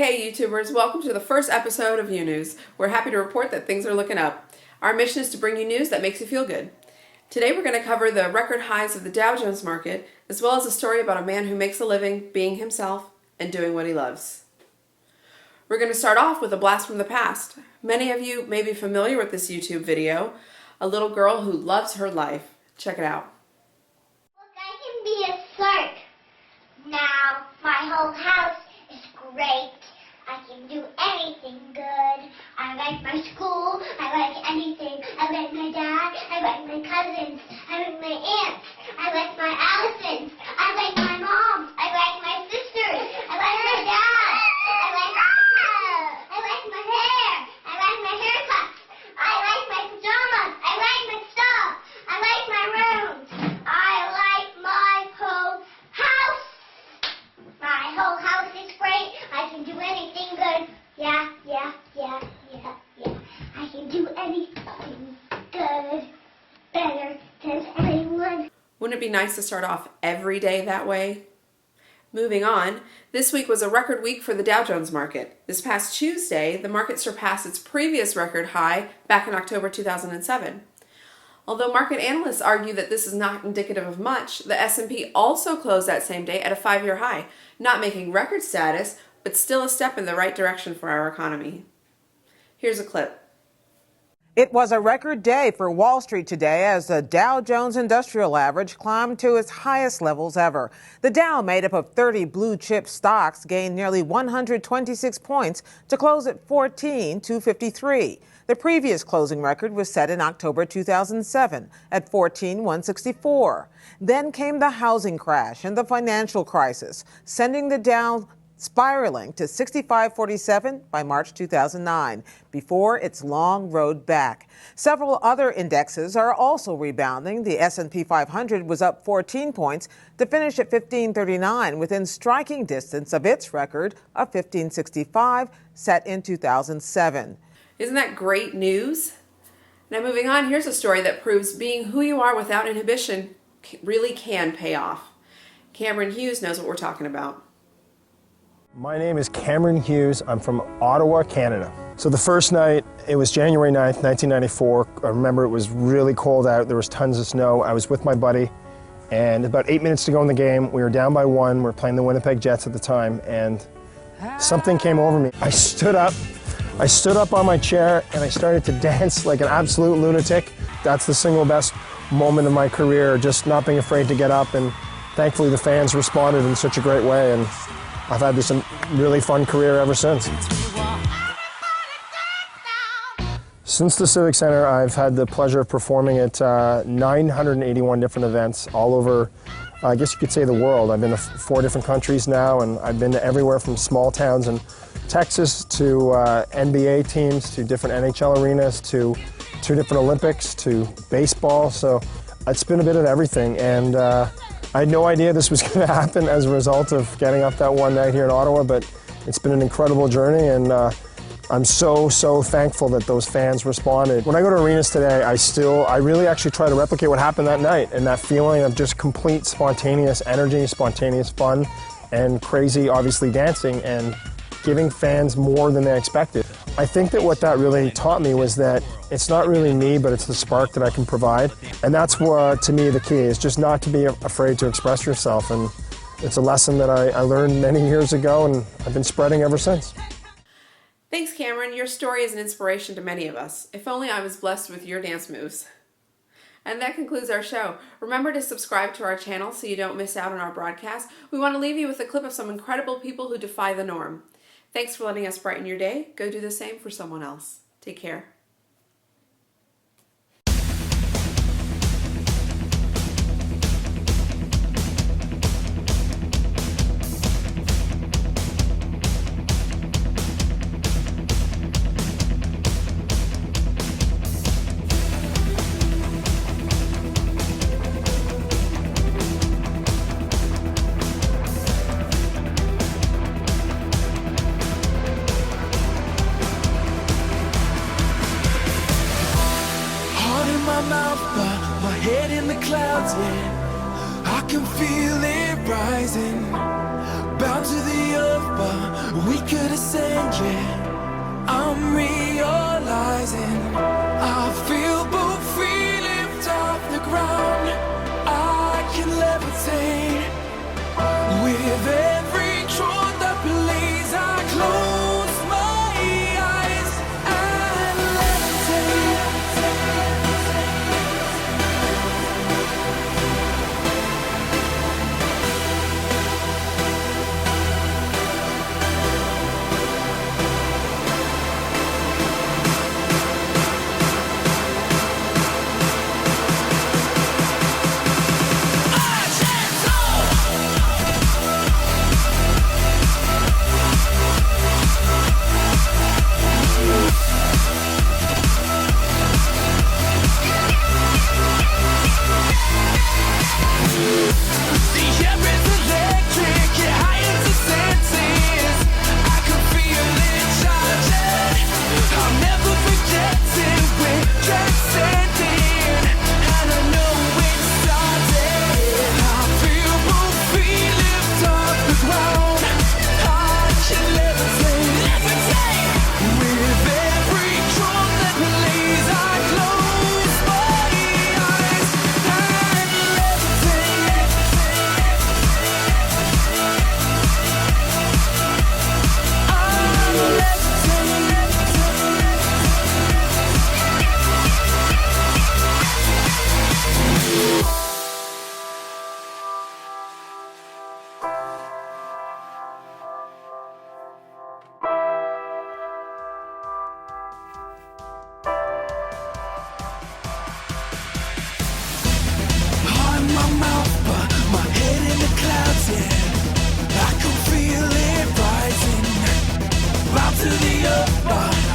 Hey YouTubers, welcome to the first episode of UNews. We're happy to report that things are looking up. Our mission is to bring you news that makes you feel good. Today we're going to cover the record highs of the Dow Jones market, as well as a story about a man who makes a living being himself and doing what he loves. We're going to start off with a blast from the past. Many of you may be familiar with this YouTube video, a little girl who loves her life. Check it out. Look, I can be a clerk. Now, my whole house is great. I can do anything good. I like my school. I like anything. I like my dad. I like my cousins. I like my aunts. I like my Allisons. I like my mom. I like my sisters. I like my dad. I like my clothes. I like my hair. I like my haircuts. I like my pajamas. I like my stuff. I like my rooms. I like my whole house. My whole house is great. I can do anything good. Yeah. I can do anything good. Better than anyone. Wouldn't it be nice to start off every day that way? Moving on, this week was a record week for the Dow Jones market. This past Tuesday, the market surpassed its previous record high back in October 2007. Although market analysts argue that this is not indicative of much, the S&P also closed that same day at a 5-year high, not making record status, but still a step in the right direction for our economy. Here's a clip. It was a record day for Wall Street today as the Dow Jones Industrial Average climbed to its highest levels ever. The Dow, made up of 30 blue-chip stocks, gained nearly 126 points to close at 14,253. The previous closing record was set in October 2007 at 14,164. Then came the housing crash and the financial crisis, sending the Dow spiraling to 6547 by March 2009, before its long road back. Several other indexes are also rebounding. The S&P 500 was up 14 points to finish at 1539, within striking distance of its record of 1565 set in 2007. Isn't that great news? Now moving on, here's a story that proves being who you are without inhibition really can pay off. Cameron Hughes knows what we're talking about. My name is Cameron Hughes. I'm from Ottawa, Canada. So the first night, it was January 9th, 1994. I remember it was really cold out. There was tons of snow. I was with my buddy, and about 8 minutes to go in the game, we were down by 1. We were playing the Winnipeg Jets at the time, and something came over me. I stood up on my chair, and I started to dance like an absolute lunatic. That's the single best moment of my career, just not being afraid to get up, and thankfully the fans responded in such a great way, and I've had this really fun career ever since. Since the Civic Center, I've had the pleasure of performing at 981 different events all over, I guess you could say, the world. I've been to 4 different countries now, and I've been to everywhere from small towns in Texas to NBA teams, to different NHL arenas, to 2 different Olympics, to baseball. So it's been a bit of everything, and I had no idea this was going to happen as a result of getting up that one night here in Ottawa, but it's been an incredible journey, and I'm so thankful that those fans responded. When I go to arenas today, I really actually try to replicate what happened that night, and that feeling of just complete spontaneous energy, spontaneous fun, and crazy, obviously, dancing, and giving fans more than they expected. I think that what that really taught me was that it's not really me, but it's the spark that I can provide. And that's what, to me, the key is just not to be afraid to express yourself. And it's a lesson that I learned many years ago, and I've been spreading ever since. Thanks, Cameron. Your story is an inspiration to many of us. If only I was blessed with your dance moves. And that concludes our show. Remember to subscribe to our channel so you don't miss out on our broadcast. We want to leave you with a clip of some incredible people who defy the norm. Thanks for letting us brighten your day. Go do the same for someone else. Take care. My head in the clouds, yeah. I can feel it rising. Bound Climb to the upper, we could ascend, yeah. I'm realizing I feel both feet lift off the ground. I can levitate with every thought that plays. I close my eyes and to the upper.